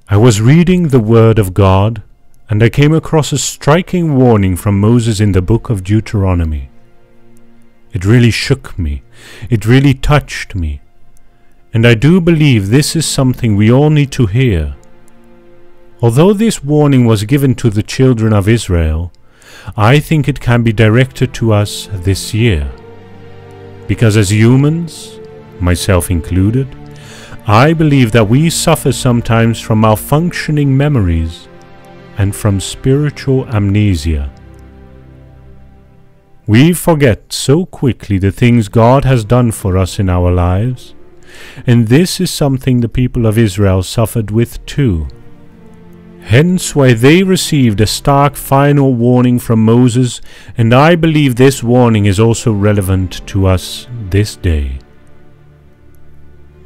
I was reading the Word of God, and I came across a striking warning from Moses in the book of Deuteronomy. It really shook me. It really touched me. And I do believe this is something we all need to hear. Although this warning was given to the children of Israel, I think it can be directed to us this year. Because as humans, myself included, I believe that we suffer sometimes from malfunctioning memories and from spiritual amnesia. We forget so quickly the things God has done for us in our lives, and this is something the people of Israel suffered with too. Hence why they received a stark final warning from Moses, and I believe this warning is also relevant to us this day.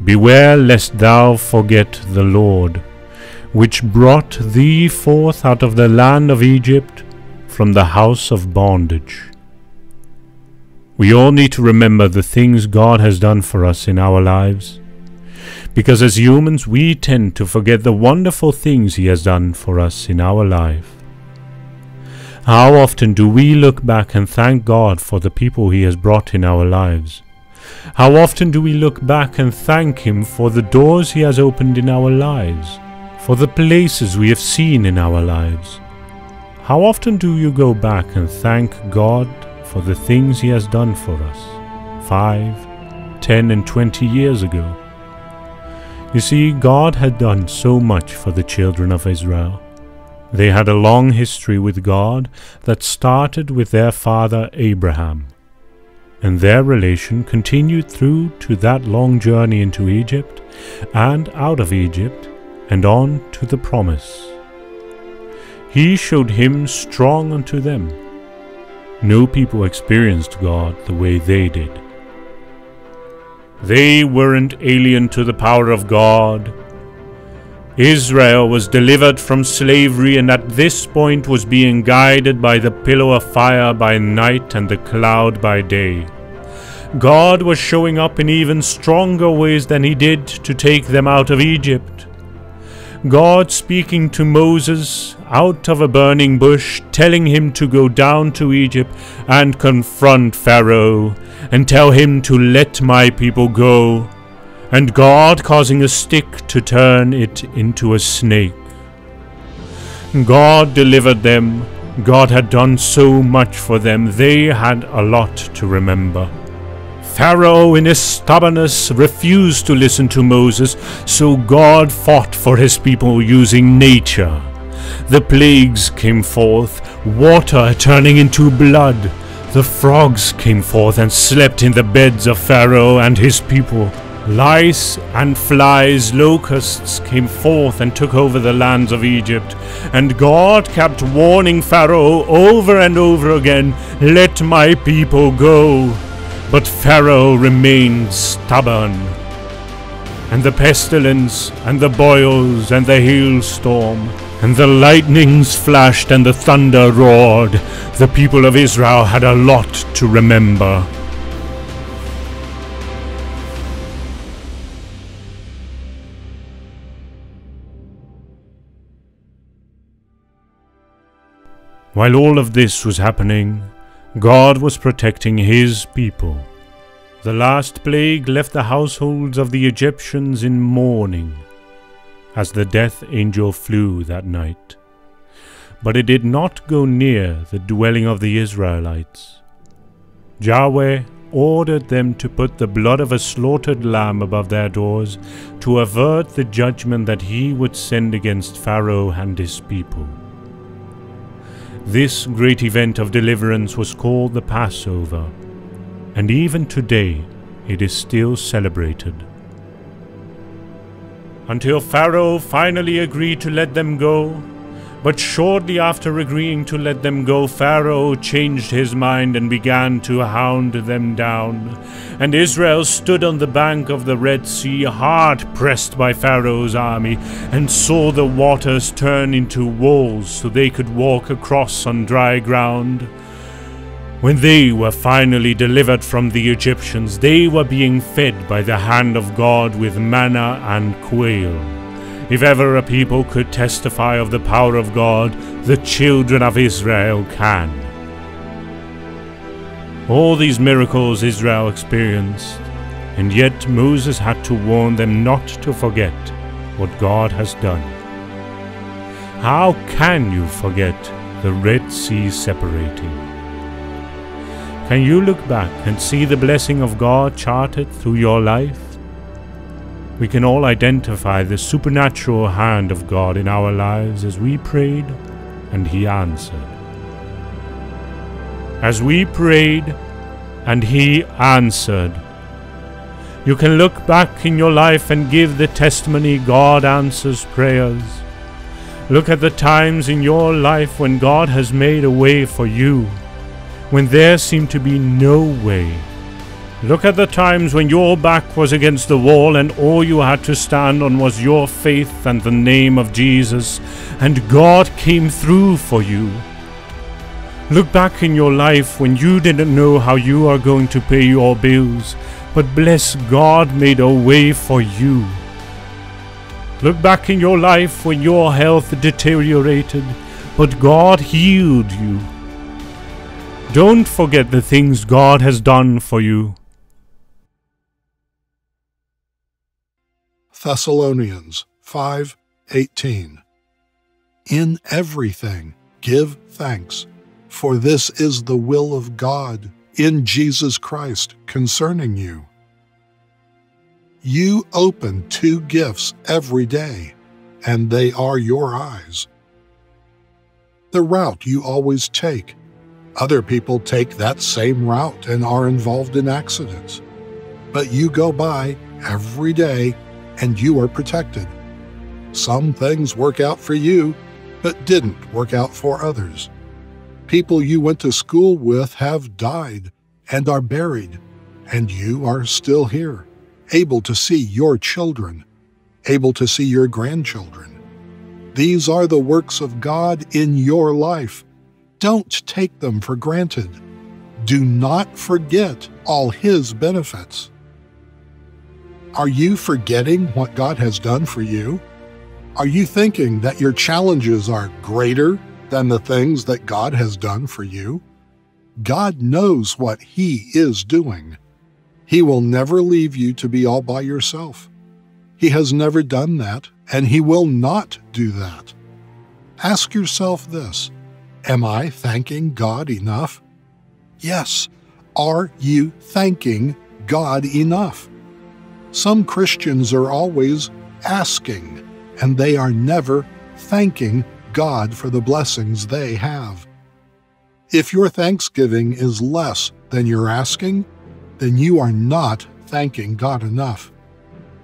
Beware lest thou forget the Lord, which brought thee forth out of the land of Egypt, from the house of bondage. We all need to remember the things God has done for us in our lives, because as humans we tend to forget the wonderful things He has done for us in our life. How often do we look back and thank God for the people He has brought in our lives? How often do we look back and thank Him for the doors He has opened in our lives, for the places we have seen in our lives? How often do you go back and thank God for the things He has done for us 5, 10 and 20 years ago? You see, God had done so much for the children of Israel. They had a long history with God that started with their father Abraham, and their relation continued through to that long journey into Egypt, and out of Egypt, and on to the promise. He showed Him strong unto them. No people experienced God the way they did. They weren't alien to the power of God. Israel was delivered from slavery, and at this point was being guided by the pillar of fire by night and the cloud by day. God was showing up in even stronger ways than He did to take them out of Egypt. God speaking to Moses out of a burning bush, telling him to go down to Egypt and confront Pharaoh and tell him to let my people go, and God causing a stick to turn it into a snake. God delivered them. God had done so much for them. They had a lot to remember. Pharaoh, in his stubbornness, refused to listen to Moses, so God fought for His people using nature. The plagues came forth, water turning into blood. The frogs came forth and slept in the beds of Pharaoh and his people. Lice and flies, locusts came forth and took over the lands of Egypt. And God kept warning Pharaoh over and over again, "Let my people go." But Pharaoh remained stubborn. And the pestilence, and the boils, and the hailstorm, and the lightnings flashed, and the thunder roared. The people of Israel had a lot to remember. While all of this was happening, God was protecting His people. The last plague left the households of the Egyptians in mourning, as the death angel flew that night. But it did not go near the dwelling of the Israelites. Yahweh ordered them to put the blood of a slaughtered lamb above their doors to avert the judgment that He would send against Pharaoh and his people. This great event of deliverance was called the Passover, and even today it is still celebrated. Until Pharaoh finally agreed to let them go, but shortly after agreeing to let them go, Pharaoh changed his mind and began to hound them down. And Israel stood on the bank of the Red Sea, hard pressed by Pharaoh's army, and saw the waters turn into walls so they could walk across on dry ground. When they were finally delivered from the Egyptians, they were being fed by the hand of God with manna and quail. If ever a people could testify of the power of God, the children of Israel can. All these miracles Israel experienced, and yet Moses had to warn them not to forget what God has done. How can you forget the Red Sea separating? Can you look back and see the blessing of God charted through your life? We can all identify the supernatural hand of God in our lives as we prayed and He answered. As we prayed and He answered, you can look back in your life and give the testimony God answers prayers. Look at the times in your life when God has made a way for you, when there seemed to be no way. Look at the times when your back was against the wall and all you had to stand on was your faith and the name of Jesus, and God came through for you. Look back in your life when you didn't know how you are going to pay your bills, but bless God made a way for you. Look back in your life when your health deteriorated, but God healed you. Don't forget the things God has done for you. Thessalonians 5:18. In everything give thanks, for this is the will of God in Jesus Christ concerning you. You open 2 gifts every day, and they are your eyes. The route you always take. Other people take that same route and are involved in accidents. But you go by every day and you are protected. Some things work out for you, but didn't work out for others. People you went to school with have died and are buried, and you are still here, able to see your children, able to see your grandchildren. These are the works of God in your life. Don't take them for granted. Do not forget all His benefits. Are you forgetting what God has done for you? Are you thinking that your challenges are greater than the things that God has done for you? God knows what He is doing. He will never leave you to be all by yourself. He has never done that, and He will not do that. Ask yourself this: am I thanking God enough? Yes. Are you thanking God enough? Some Christians are always asking, and they are never thanking God for the blessings they have. If your thanksgiving is less than your asking, then you are not thanking God enough.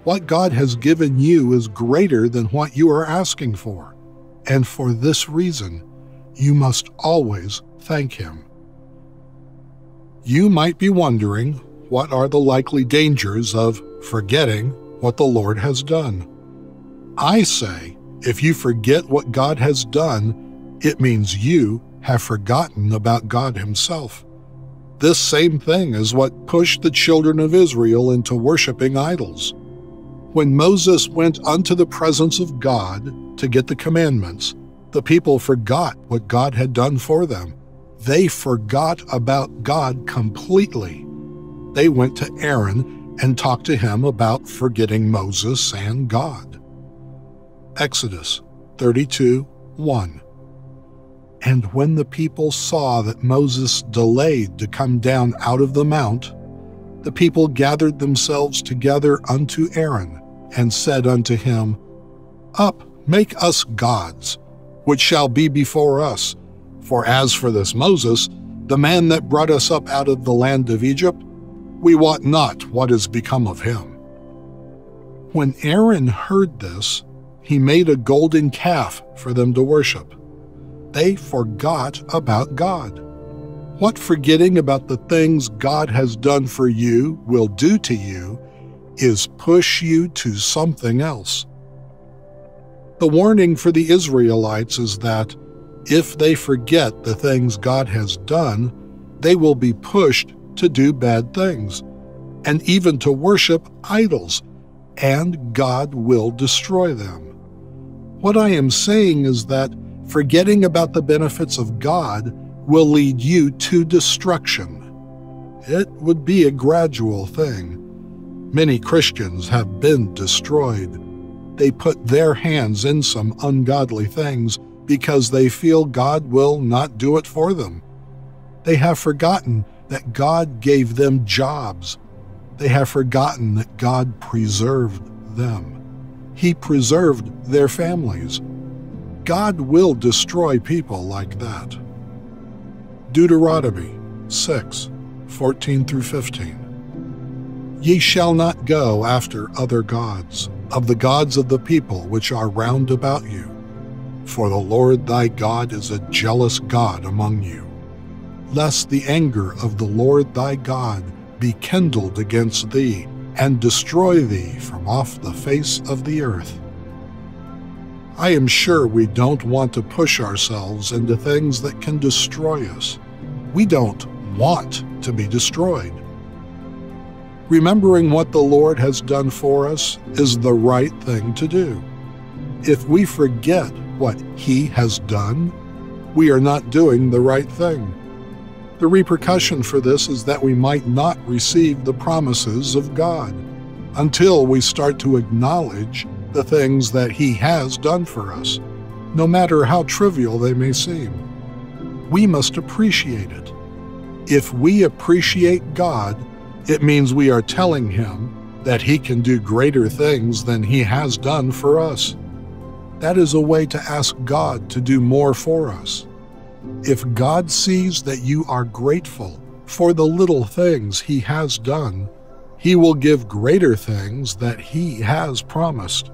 What God has given you is greater than what you are asking for, and for this reason, you must always thank Him. You might be wondering, what are the likely dangers of forgetting what the Lord has done? I say, if you forget what God has done, it means you have forgotten about God Himself. This same thing is what pushed the children of Israel into worshiping idols. When Moses went unto the presence of God to get the commandments, the people forgot what God had done for them. They forgot about God completely. They went to Aaron and talked to him about forgetting Moses and God. Exodus 32:1. And when the people saw that Moses delayed to come down out of the mount, the people gathered themselves together unto Aaron, and said unto him, Up, make us gods, which shall be before us. For as for this Moses, the man that brought us up out of the land of Egypt, we wot not what is become of him. When Aaron heard this, he made a golden calf for them to worship. They forgot about God. What forgetting about the things God has done for you will do to you is push you to something else. The warning for the Israelites is that if they forget the things God has done, they will be pushed to do bad things, and even to worship idols, and God will destroy them. What I am saying is that forgetting about the benefits of God will lead you to destruction. It would be a gradual thing. Many Christians have been destroyed. They put their hands in some ungodly things because they feel God will not do it for them. They have forgotten that God gave them jobs. They have forgotten that God preserved them. He preserved their families. God will destroy people like that. Deuteronomy 6:14 through 15. Ye shall not go after other gods, of the gods of the people which are round about you. For the Lord thy God is a jealous God among you, lest the anger of the Lord thy God be kindled against thee, and destroy thee from off the face of the earth. I am sure we don't want to push ourselves into things that can destroy us. We don't want to be destroyed. Remembering what the Lord has done for us is the right thing to do. If we forget what He has done, we are not doing the right thing. The repercussion for this is that we might not receive the promises of God until we start to acknowledge the things that He has done for us, no matter how trivial they may seem. We must appreciate it. If we appreciate God, it means we are telling Him that He can do greater things than He has done for us. That is a way to ask God to do more for us. If God sees that you are grateful for the little things He has done, He will give greater things that He has promised.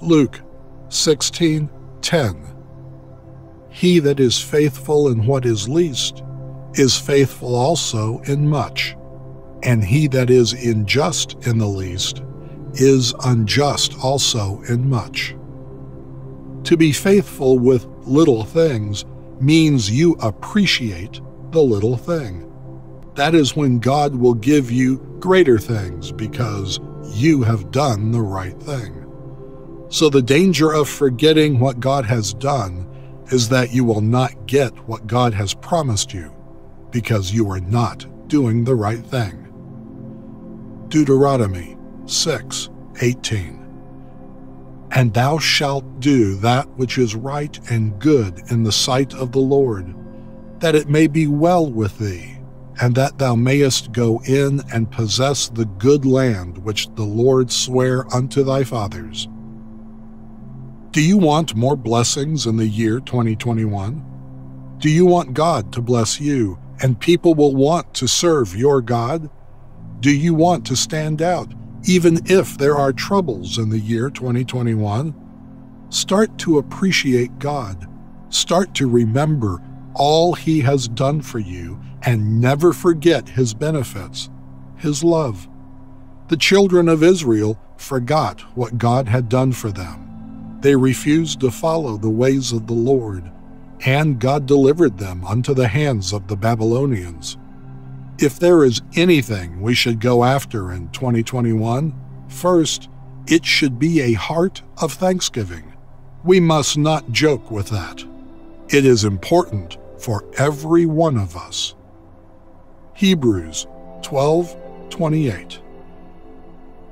Luke 16:10. He that is faithful in what is least is faithful also in much, and he that is unjust in the least is unjust also in much. To be faithful with little things means you appreciate the little thing. That is when God will give you greater things because you have done the right thing. So the danger of forgetting what God has done is that you will not get what God has promised you because you are not doing the right thing. Deuteronomy 6:18. And thou shalt do that which is right and good in the sight of the Lord, that it may be well with thee, and that thou mayest go in and possess the good land which the Lord sware unto thy fathers. Do you want more blessings in the year 2021? Do you want God to bless you and people will want to serve your God? Do you want to stand out even if there are troubles in the year 2021? Start to appreciate God. Start to remember all He has done for you and never forget His benefits, His love. The children of Israel forgot what God had done for them. They refused to follow the ways of the Lord, and God delivered them unto the hands of the Babylonians. If there is anything we should go after in 2021, first, it should be a heart of thanksgiving. We must not joke with that. It is important for every one of us. Hebrews 12:28.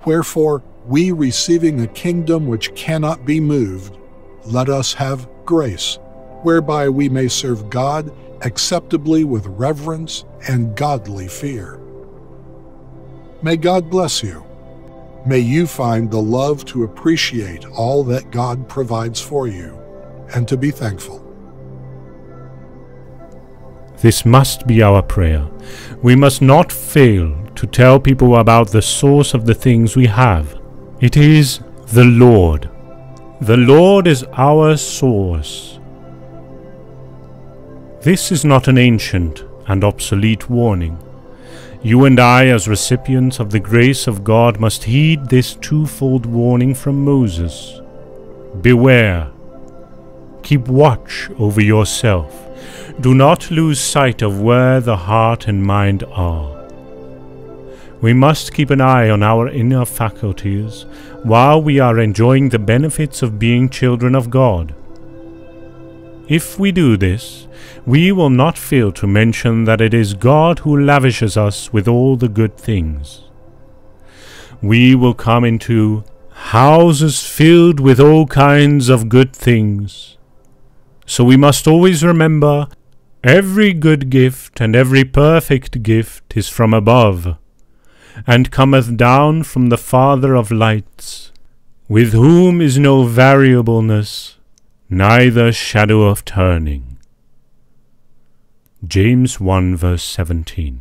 Wherefore, we receiving a kingdom which cannot be moved, let us have grace, whereby we may serve God acceptably with reverence and godly fear. May God bless you. May you find the love to appreciate all that God provides for you and to be thankful. This must be our prayer. We must not fail to tell people about the source of the things we have. It is the Lord. The Lord is our source. This is not an ancient and obsolete warning. You and I, as recipients of the grace of God, must heed this twofold warning from Moses. Beware. Keep watch over yourself. Do not lose sight of where the heart and mind are. We must keep an eye on our inner faculties while we are enjoying the benefits of being children of God. If we do this, we will not fail to mention that it is God who lavishes us with all the good things. We will come into houses filled with all kinds of good things. So we must always remember, every good gift and every perfect gift is from above, and cometh down from the Father of lights, with whom is no variableness, neither shadow of turning. James 1 verse 17.